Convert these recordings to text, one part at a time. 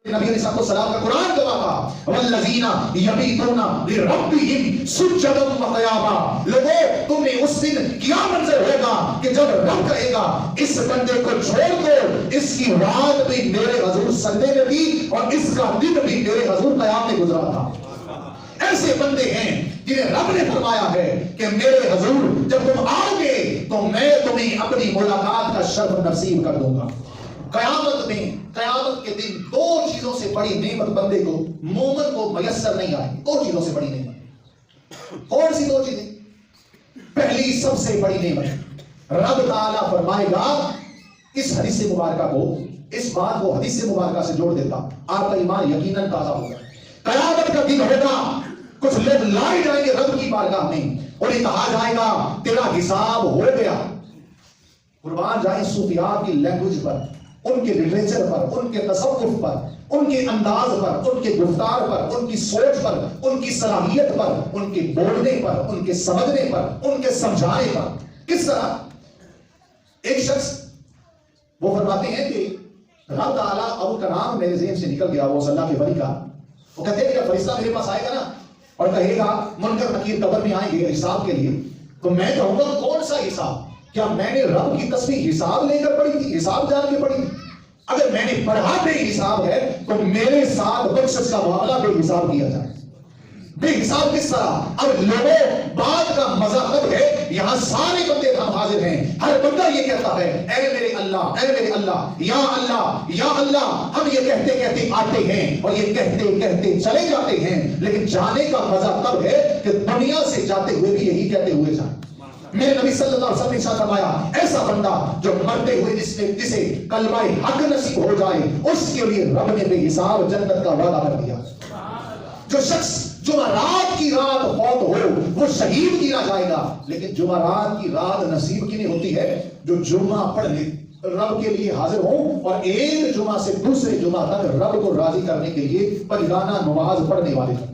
نبی علیہ السلام کا قرآن گواہ تھا والذین یبیتون لربہم سجدا وقیاما. لوگوں تم نے اس دن کیا منظر ہوگا کہ جب رب کہے گا اس بندے کو چھوڑ دو، اس کی رات بھی میرے حضور سجدے میں تھی اور اس کا دن بھی میرے حضور قیام میں گزرا تھا. ایسے بندے ہیں جنہیں رب نے فرمایا ہے کہ میرے حضور جب تم آؤ گے تو میں تمہیں اپنی ملاقات کا شرف نصیب کر دوں گا. قیامت میں، قیامت کے دن دو چیزوں سے بڑی نعمت بندے کو، مومن کو میسر نہیں آئے. دو چیزوں سے بڑی نعمت. کون سی دو چیزیں؟ پہلی سب سے بڑی نعمت، رب تعالیٰ فرمائے گا، اس حدیث مبارکہ کو، اس بات کو حدیث مبارکہ سے جوڑ دیتا، آپ کا ایمان یقیناً تازہ ہوگا. قیامت کا دن ہوگا، کچھ لوگ لائے جائیں گے رب کی بارگاہ میں، انہیں کہا جائے گا تیرا حساب ہو گیا. قربان جائیں صوفیاء کی لینگویج پر، ان کے لٹریچر پر، ان کے تصوف پر، ان کے انداز پر، ان کے گفتار پر، ان کی سوچ پر، ان کی صلاحیت پر، ان کے بولنے پر، ان کے سمجھنے پر، ان کے سمجھانے پر. کس طرح ایک شخص وہ فرماتے ہیں کہ رب تعالیٰ، اب کا نام میرے ذہن سے نکل گیا، وہ صلی اللہ کے ولی کا، وہ کہتے ہیں کہ جب فرشتہ میرے پاس آئے گا نا اور کہے گا منکر نکیر قبر میں آئیں گے حساب کے لیے، تو میں کہوں گا کون سا حساب؟ کیا میں نے رب کی تسبیح حساب لے کر پڑھی تھی، حساب جان کے پڑھی تھی؟ اگر میں نے پڑھا بے حساب ہے تو میرے ساتھ بخشش کا معاملہ بے حساب کیا جائے. بے حساب کس طرح؟ اب لوگوں بات کا مزہ اب ہے، یہاں سارے بندے ہم حاضر ہیں، ہر بندہ یہ کہتا ہے اے میرے اللہ، اے میرے اللہ، یا اللہ، یا اللہ. ہم یہ کہتے کہتے آتے ہیں اور یہ کہتے کہتے چلے جاتے ہیں، لیکن جانے کا مزہ تب ہے کہ دنیا سے جاتے ہوئے بھی یہی کہتے ہوئے جائیں. میرے نبی صلی اللہ علیہ وسلم نے ارشاد فرمایا ایسا بندہ جو مرتے ہوئے جسے کلمہ حق نصیب ہو جائے اس کے لیے رب نے بے حساب جنت کا وعدہ کر دیا. جو شخص جمعرات کی رات فوت ہو وہ شہید کیا جائے گا، لیکن جمعرات کی رات نصیب کی نہیں ہوتی ہے جو جمعہ پڑھ لے، رب کے لیے حاضر ہوں اور ایک جمعہ سے دوسرے جمعہ تک رب کو راضی کرنے کے لیے پنجگانہ نماز پڑھنے والے ہیں.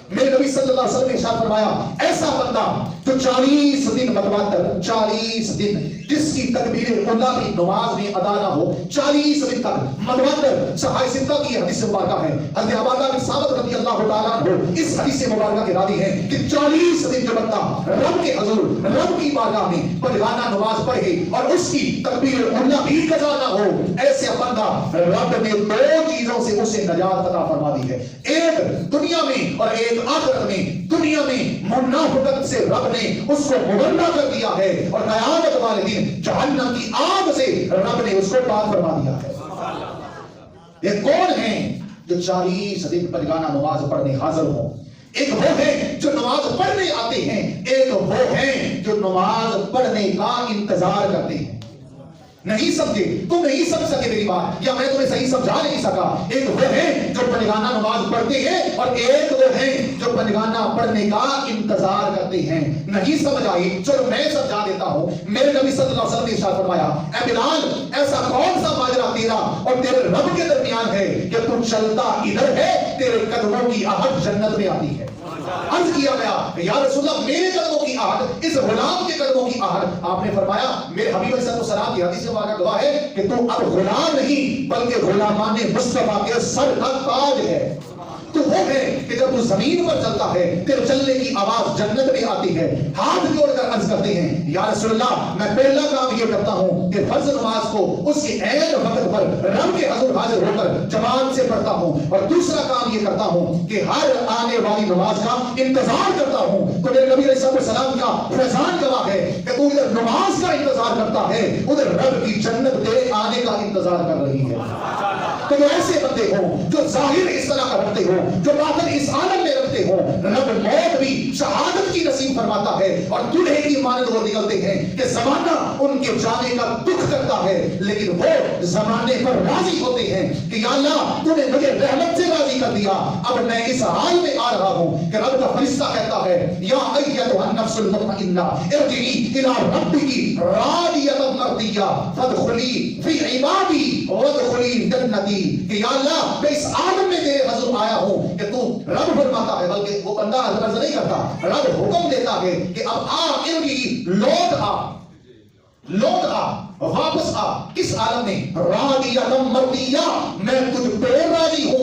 میرے نبی صلی اللہ علیہ وسلم نے ارشاد فرمایا ایسا بندہ جو 40 دن متواتر 40 دن جس کی تکبیر اولیٰ بھی نماز میں ادا نہ ہو، 40 دن تک متواتر صحابہ ستہ کی حدیث مبارکہ ہے. حضرت عبادہ بن ثابت رضی اللہ تعالیٰ عنہ اس حدیث مبارکہ کے راوی ہیں کہ 40 دن جو بندہ رب کے حضور رب کی بارگاہ میں پنجگانہ نماز پڑھے اور اس کی تکبیر اولیٰ بھی قضا نہ ہو، ایسے بندہ رب نے دو چیزوں سے اسے نجات عطا فرما دی ہے، ایک دنیا میں اور ایک آخرت میں. دنیا میں منافقت سے رب نے اس کو مبرہ کر دیا ہے اور قیامت والے دن جہنم کی آگ سے رب نے اس کو پاک فرما دیا ہے. یہ کون ہیں جو 40 دن پنجگانہ نماز پڑھنے حاضر ہوں؟ ایک وہ ہیں جو نماز پڑھنے آتے ہیں، ایک وہ ہیں جو نماز پڑھنے کا انتظار کرتے ہیں. نہیں سمجھے، تم نہیں سمجھ سکے میری بات، یا میں تمہیں صحیح سمجھا نہیں سکا. ایک وہ ہیں جو پنجگانہ نماز پڑھتے ہیں اور ایک وہ ہیں جو پنجگانہ پڑھنے کا انتظار کرتے ہیں. نہیں سمجھ آئی؟ چلو میں سمجھا دیتا ہوں. میرے نبی صلی اللہ علیہ وسلم نے ارشاد فرمایا اے بلال، ایسا کون سا ماجرا تیرا اور تیرے رب کے درمیان ہے کہ تو چلتا ادھر ہے، تیرے قدموں کی آہٹ جنت میں آتی ہے. عرض کیا گیا یا رسول اللہ میرے قدموں کی آہٹ، اس غلام کے قدموں کی آہٹ. آپ نے فرمایا میرے حبیب علیہ السلام کی حدیث مبارکہ گواہ ہے کہ تو اب غلام نہیں بلکہ غلامان مصطفیٰ کے سر کا تاج ہے. تو وہ ہے کہ جب تو زمین پر چلتا ہے تیرے چلنے کی آواز جنت میں آتی ہے. ہاتھ جوڑ کر عرض کرتے ہیں یا رسول اللہ میں پہلا کام یہ کرتا ہوں کہ فرض نماز کو اس کے عین وقت پر رب کے حضور حاضر ہو کر جماعت سے پڑھتا ہوں، اور دوسرا کام یہ کرتا ہوں کہ ہر آنے والی نماز کا انتظار کرتا ہوں. تو میرے نبی علیہ السلام کا فیضان گواہ ہے کہ تو ادھر نماز کا انتظار کرتا ہے، ادھر رب کی جنت تیرے آنے کا انتظار کر رہی ہے. تو وہ ایسے بندے ہوں جو ظاہر اس طرح کا رکھتے ہوں، جو باطن اس عالم میں رکھتے ہوں، رب موت بھی شہادت کی نصیب فرماتا ہے اور دلہے کی مانند وہ نکلتے ہیں کہ زمانہ ان کے جانے کا دکھ کرتا ہے لیکن وہ زمانے پر راضی ہوتے ہیں کہ یا اللہ تو نے مجھے رحمت سے راضی کر دیا، اب میں اس حال میں آ رہا ہوں کہ رب کا فرشتہ کہتا ہے یا ایتھا النفس المطمئنہ ارجعی الی ربک راضیۃ مرضیہ فادخلی فی عبادی وادخلی جنتی. کہ یا اللہ میں اس عالم میں تیرے حضور آیا ہوں کہ تو رب فرماتا ہے، بلکہ وہ بندہ عرض نہیں کرتا، رب حکم دیتا ہے کہ اب آ ارجعی، لوٹ آ، لوٹ آ، واپس آ. کس عالم میں؟ راضیۃ مرضیہ، میں تجھ پہ راضی ہوں